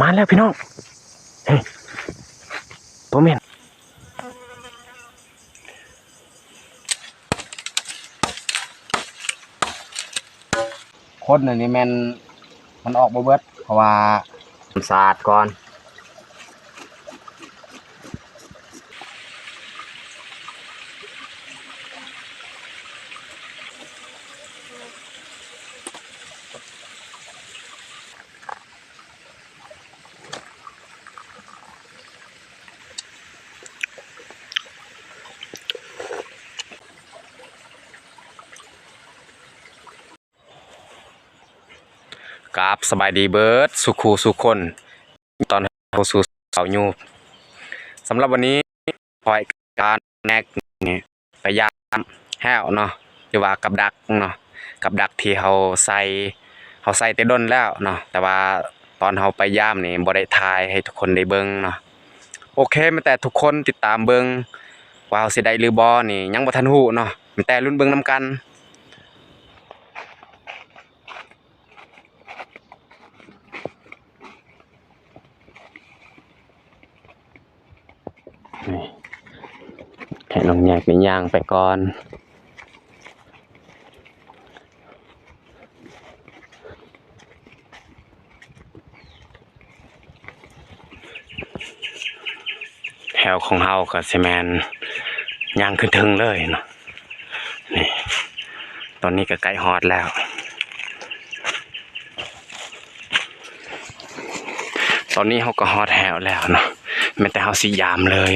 มาแล้วพี่น้องเฮ้ยตัวเมียนคนอันนี้มันออกบ่เบิดเพราะว่าสะอาดก่อนกราบสบายดีเบิร์ดสุขูสุคนตอนเข้าสู่เสาร์ยูสำหรับวันนี้ปล่อยการแนกนี่ไปย่ามแห้วเนาะหรือว่ากับดักเนาะกับดักที่ใส่แต่ด้นแล้วเนาะแต่ว่าตอนไปย่ามนี่บ่ได้ถ่ายให้ทุกคนได้เบิ่งเนาะโอเคมาแต่ทุกคนติดตามเบิ่งว่าสิได้หรือบ่นี่ยังบ่ทันฮู้เนาะมีแต่ลุ้นเบิ่งนำกันให้น้องแยกในย่างไปก่อนแถวของเฮาก็สิแม่นย่างขึ้นถึงเลยเนาะนี่ตอนนี้ก็ใกล้ฮอดแล้วตอนนี้เฮาก็ฮอดแถวแล้วเนาะแม้แต่เฮาสิยามเลย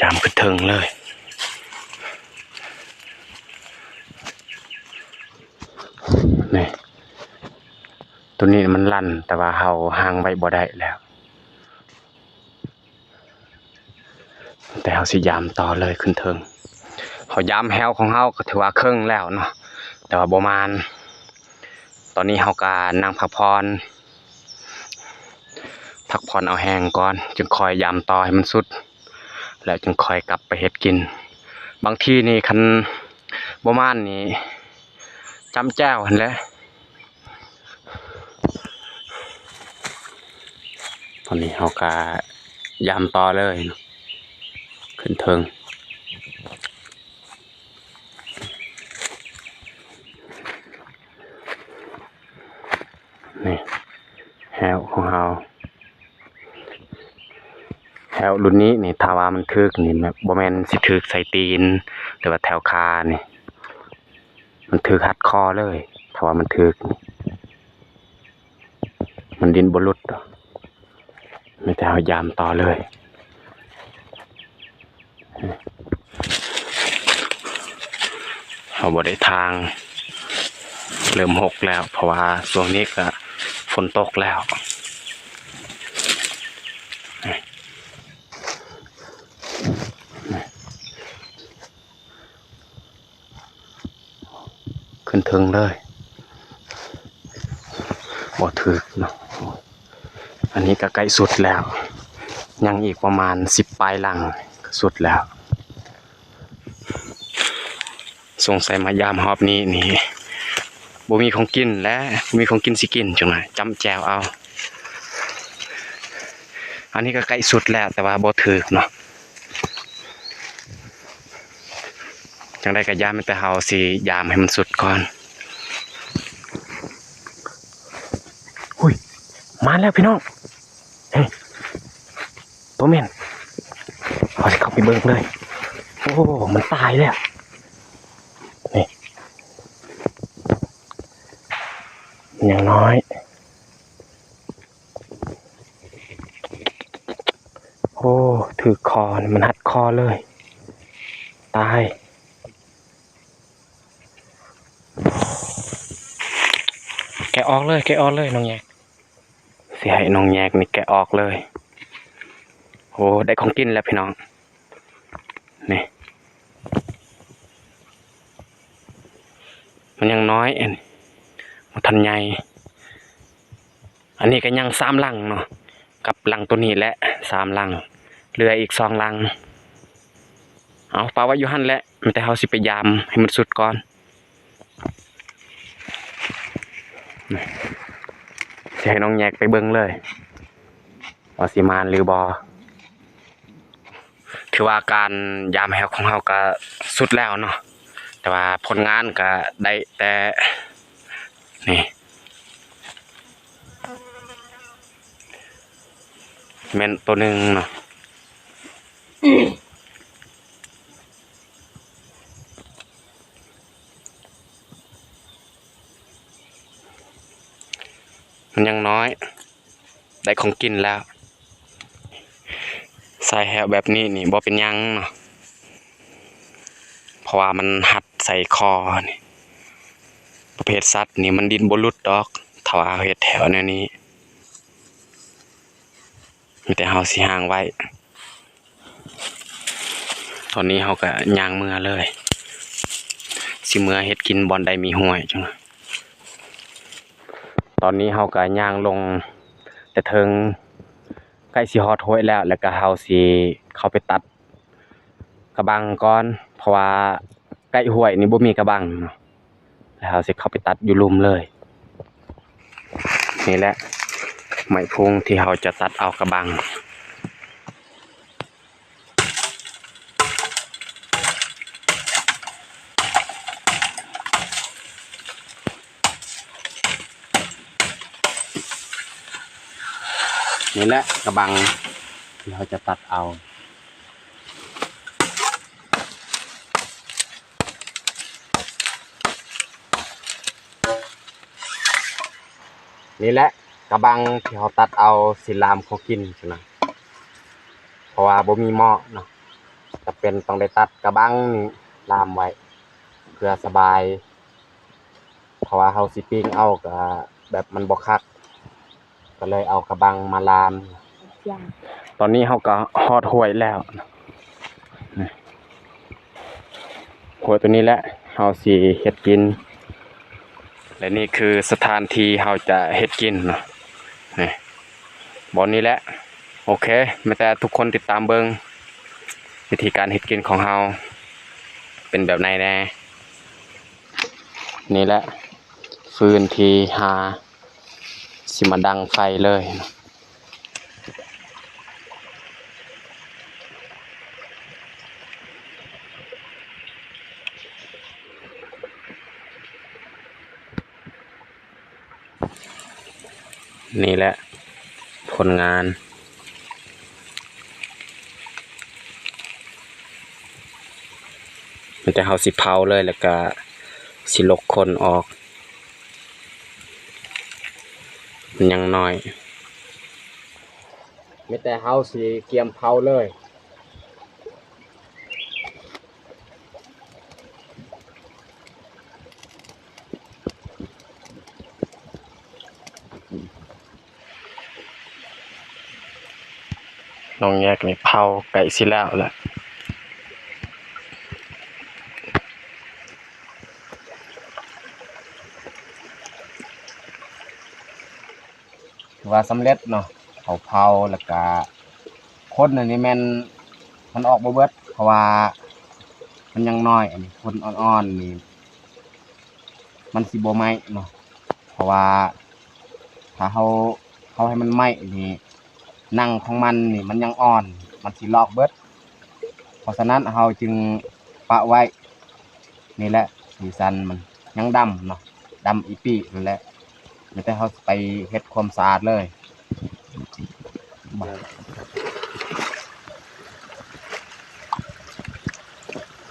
ยามขึ้นถึงเลยนี่ตัวนี้มันลั่นแต่ว่าเฮาห่างไว้บ่ได้แล้วแต่เฮาสิยามต่อเลยขึ้นถึงเฮายามแฮวของเฮาก็ถือว่าครึ่งแล้วเนาะแต่ว่าประมาณตอนนี้เฮาก็นั่งพักผ่อนเอาแห้งก่อนจึงคอยยามต่อให้มันสุดแล้วจึงคอยกลับไปเฮ็ดกินบางทีนี่คันประมาณนี้จำแจ้วหั่นแหละตอนนี้เฮาก็ยามต่อเลยขึ้นเทิงนี่แฮวของเฮาแถวรุ่นนี้นี่ถ้าว่ามันถึกนี่บ่แม่นสิถึกใส่ตีนหรือว่าแถวคานี่มันถึกหัดคอเลยถ้าว่ามันถึกมันดินบ่หลุดไม่แต่เฮายามต่อเลยเฮาบ่ได้ทางเริ่มหกแล้วเพราะว่าช่วงนี้ก็ฝนตกแล้วขึ้นถึงเลยบ่ถึกเนาะอันนี้ก็ใกล้สุดแล้วยังอีกประมาณ10 ปลายหลังสุดแล้วสงสัยมายามหอบนี้นี่บ่มีของกินและมีของกินสิกินจังได๋จำแจวเอาอันนี้ก็ใกล้สุดแล้วแต่ว่าบ่ถึกเนาะจังได๋ก็ยามแต่เฮาสิยามให้มันสุดก่อนหุ้ยมาแล้วพี่น้องเฮ้ยตัวเมียนขอสิเข้าไปเบิ่งเลยโอ้มันตายแล้วนี่อย่างน้อยโอ้ถือคอมันหัดคอเลยตายแกะออกเลยน้องแยกสิให้น้องแยกนี่แกะออกเลยโอ้ได้ของกินแล้วพี่น้องนี่มันยังน้อยมันทันใหญ่อันนี้ก็ยัง3 ลังเนาะกับลังตัวนี้แหละ3 ลังเหลืออีก2 ลังเอาปลาไว้อยู่หั่นแหละแต่เฮาสิไปยามให้มันสุดก่อน จะให้น้องแยกไปเบิ่งเลยว่าสิมานหรือบอถือว่าการยามแฮวของเราก็สุดแล้วเนาะแต่ว่าผลงานก็ได้แต่นี่แม่นตัวหนึ่งเนาะมันยังน้อยได้ของกินแล้วใส่แฮวแบบนี้นี่บ่เป็นยังเนาะเพราะว่ามันหัดใส่คอนี่ประเภทสัตว์นี่มันดินบ่หลุดดอกถ้าว่าเฮ็ดแถวแนวนี้มีแต่เฮาสิห่างไว้ตอนนี้เฮาก็ย่างเมื่อเลยสิเมื่อเฮ็ดกินบ่อนใดมีห้วยจังตอนนี้เฮาก็ย่างลงแต่เทิงใกล้สิฮอดห้วยแล้วก็เฮาสิเข้าไปตัดกระบังก่อนเพราะว่าใกล้ห้วยนี่บ่มีกระบังเนาะแล้วเฮาสิเข้าไปตัดอยู่ลุมเลยนี่แหละไม้พุงที่เฮาจะตัดเอากระบังนี่แหละกระบังที่เราจะตัดเอานี่แหละกระบังที่เราตัดเอาสิลามเขากินใช่ไหมเพราะว่าบ่มีหม้อเนาะจะเป็นต้องได้ตัดกระบังนี่ลามไว้เพื่อสบายเพราะว่าเฮาสิปิ้งเอาก็แบบมันบ่คักก็เลยเอากระบังมาลามตอนนี้เฮาก็ฮอดห้วยแล้วห้วยตัวนี้แหละเฮาสิเฮ็ดกินและนี่คือสถานที่เฮาจะเฮ็ดกินเนาะนี่บ่อนนี้แหละโอเคไม่แต่ทุกคนติดตามเบิ่งวิธีการเฮ็ดกินของเฮาเป็นแบบไหนแน่นี่แหละฟืนที่หาสิมาดังไฟเลยนี่แหละผลงานมันจะเฮาสิเผาเลยแล้วก็สิลกคนออกมันยังน้อยไม่แต่เฮาสิเกียมเผาเลยน้องแยกนี่เผาไก่สิแล้วแหละว่าสำเร็จเนาะเขาเผาแล้วก็คนอันนี้มันออกบ่เบิดเพราะว่ามันยังน้อยอันนี้คนอ่อนๆนี่มันสิบ่ไหม้เนาะเพราะว่าถ้าเขาให้มันไหม้นี่นั่งของมันนี่มันยังอ่อนมันสิลอกเบิดเพราะฉะนั้นเราจึงปะไว้นี่แหละสีสันมันยังดำเนาะดำอีปีนั่นแหละไม่แต่เขาไปเฮ็ดความสะอาดเลย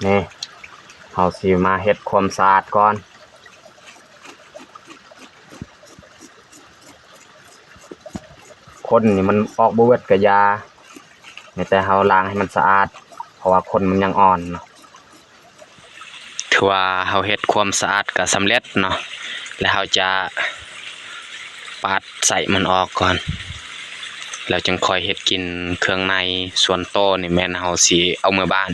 นี่เขาสิมาเฮ็ดความสะอาดก่อนคนนี่มันออกบ่เบิดกะยาไม่แต่เขาล้างให้มันสะอาดเพราะว่าคนมันยังอ่อนเนาะถือว่าเขาเฮ็ดความสะอาดก็สำเร็จเนาะแล้วเขาจะปาดใส่มันออกก่อนแล้วจึงค่อยเฮ็ดกินเครื่องในส่วนโตนี่แม่นเฮาสิเอามื้อบ้าน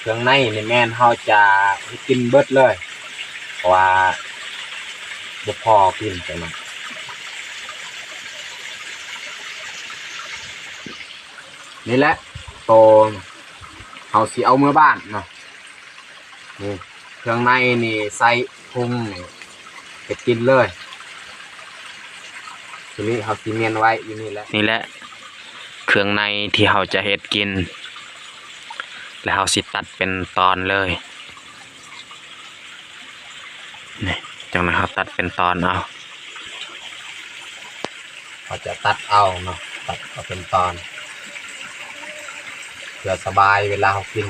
เครื่องในนี่แม่นเฮาจะกินเบิดเลยเพราะว่า บ่พอกินจังนั้นนี่แหละโตเขาสิเอาเมื่อบ้านเนาะนี่เครื่องในนี่ใส่พุงนี่เก็บกินเลยทีนี้เขาสิเมียนไว้อยู่นี่แหละนี่แหละเครื่องในที่เขาจะเฮ็ดกินแล้วเขาสิตัดเป็นตอนเลยนี่จังนั้นเขาตัดเป็นตอนเอาเขาจะตัดเอาเนาะตัดเอาเป็นตอนเพื่อสบายเวลาเขากิน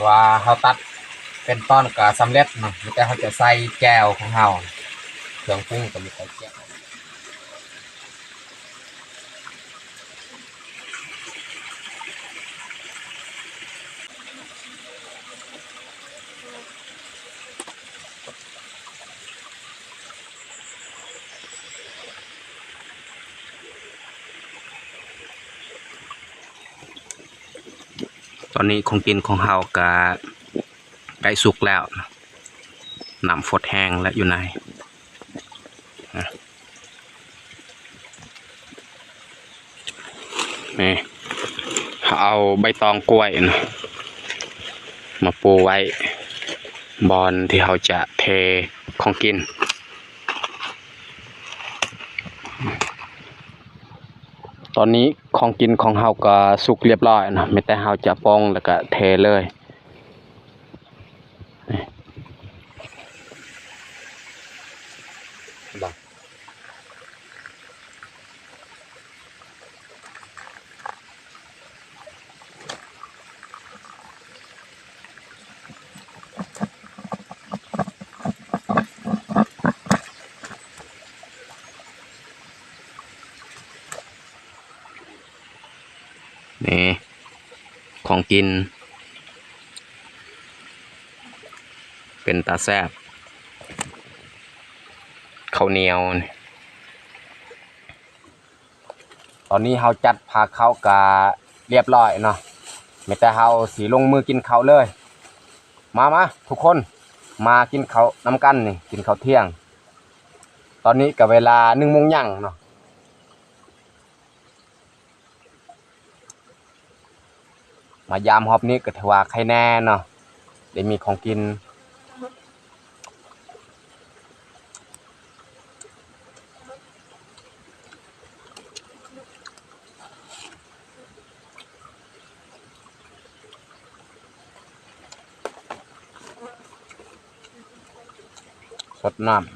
ว่าเขาตัดเป็นตอนกับสำเร็จเนาะแต่เขาจะใส่แก้วของเขาเครื่องปรุงก็มีใส่แก้วตอนนี้ของกินของเฮาก็ใกล้สุกแล้วน้ำฟดแห้งและอยู่ในนี่เอาใบตองกล้วยนะมาปูไว้บอนที่เขาจะเทของกินตอนนี้ของกินของเฮาก็สุกเรียบร้อยนะไม่แต่เฮาจะปองแล้วก็เทเลยนี่ของกินเป็นตาแซ่บข้าวเหนียวตอนนี้เฮาจัดพาเข้ากะเรียบร้อยเนาะไม่แต่เฮาสีลงมือกินข้าวเลยมาทุกคนมากินข้าวนำกันนี่กินข้าวเที่ยงตอนนี้กับเวลา1 โมงยั่งเนาะมายามฮอบนี้ก็ถือว่าใครแน่เนาะได้มีของกินสดน้ำ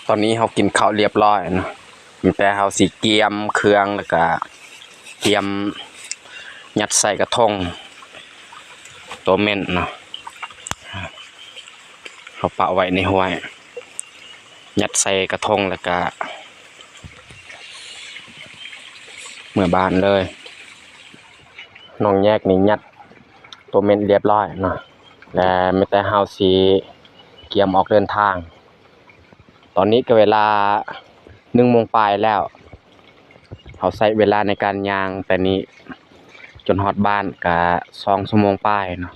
ตอนนี้เขากินข้าวเรียบร้อยนะแต่เขาสีเกียมเครื่องแล้วก็เกียมยัดใส่กระทงตัวเม่นเนาะเขาปะไว้ในห้วยยัดใส่กระทงแล้วก็เมื่อบ้านเลยน้องแยกนี่ยัดตัวเม่นเรียบร้อยเนาะและไม่แต่เขาสีเกียมออกเดินทางตอนนี้ก็เวลา1 โมงปลายแล้ว เขาใช้เวลาในการย่างแต่นี้จนฮอดบ้านก็2 ชั่วโมงปลายเนาะ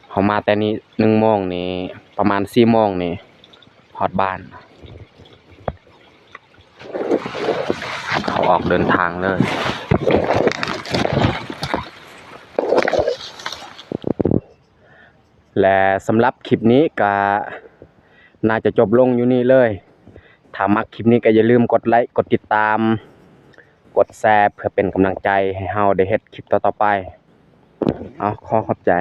เขามาแต่นี้1 โมงนี่ประมาณ4 โมงนี่ฮอดบ้านเขาออกเดินทางเลยและสำหรับคลิปนี้ก็น่าจะจบลงอยู่นี่เลยถ้ามักคลิปนี้ก็อย่าลืมกดไลค์กดติดตามกดแชร์เพื่อเป็นกำลังใจให้เราได้เฮ็ดคลิปต่อๆไปขอขอบใจ